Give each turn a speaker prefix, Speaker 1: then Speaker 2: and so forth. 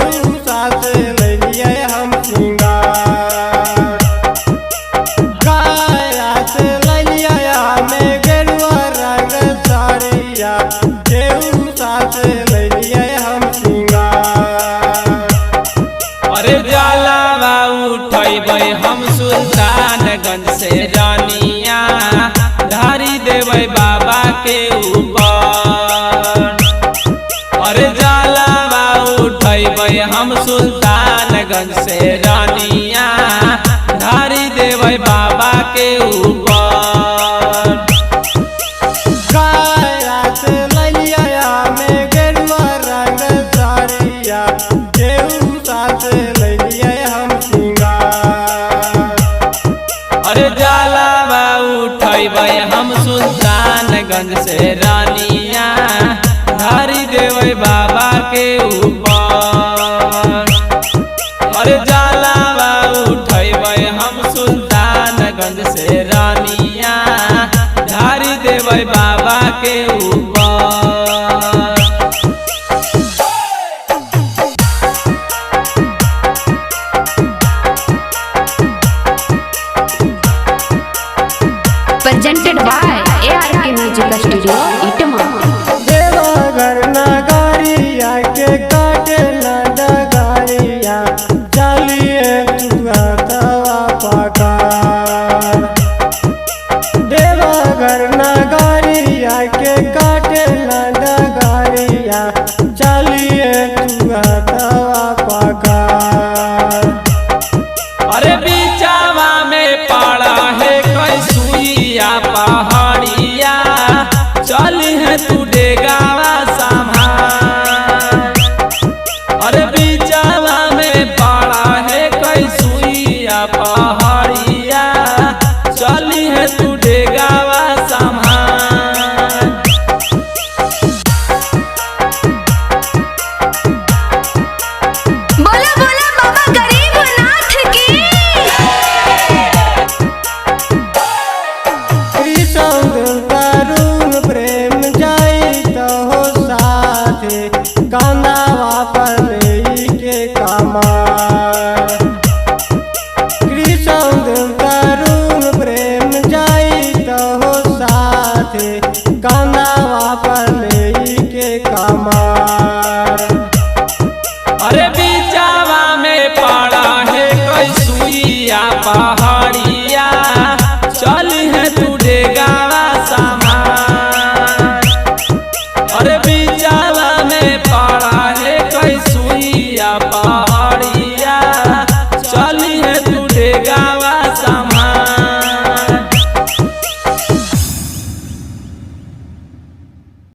Speaker 1: केहू साथ लैलिए हम सिंगार। काया से लैलिए हमें गेरुआ रंग साड़िया, केहू साथ लैलिए हम सिंगार।
Speaker 2: अरे जलवा उठैबै हम सुल्तानगंज से रानिया, धारी देबै बाबा के ऊपर। अरे जलवा उठैबै हम सुल्तानगंज से रानिया, धारी देबै बाबा के ऊपर।
Speaker 1: काया से लैलिए हमें गेरुआ रंग साड़िया, केहू साथ लैलिए हम सिंगार।
Speaker 2: अरे जलवा उठैबै हम सुल्तानगंज से रानिया, धारी देबै बाबा के ऊपर। अरे जलवा उठैबै हम सुल्तानगंज से रानिया, धारी देबै बाबा के ऊपर।
Speaker 3: presented by ARK Music Studio, Itama.
Speaker 1: Deoghar नगरिया के काटे न डगरिया, चलिए तुआ तवा पकार। देवघर नगरिया के काटे न डगरिया, चलिए तुआ तवा पकार।
Speaker 2: अरे बीचावा में पड़ा है कोई सुइया पहाड़िया, चली है तू डेगावा संभाल। अरे बीचावा में पड़ा है कोई सुइया पहाड़िया, चली है तू डेगावा संभाल।
Speaker 3: बोला बोला बाबा गरीबनाथ की।
Speaker 1: कृष्ण तरुण प्रेम जाई तो हो साथे, कांदावा पर लेके कमार। कृष्ण तरुण प्रेम जाई तो हो साथे, कांदावा पर लेके कमार।
Speaker 2: अरे बीचावा में पड़ा है कोई सुइया पहाड़िया, चली है तू डेगावा संभाल। अरे बीचावा में पड़ा है कोई सुइया पहाड़िया,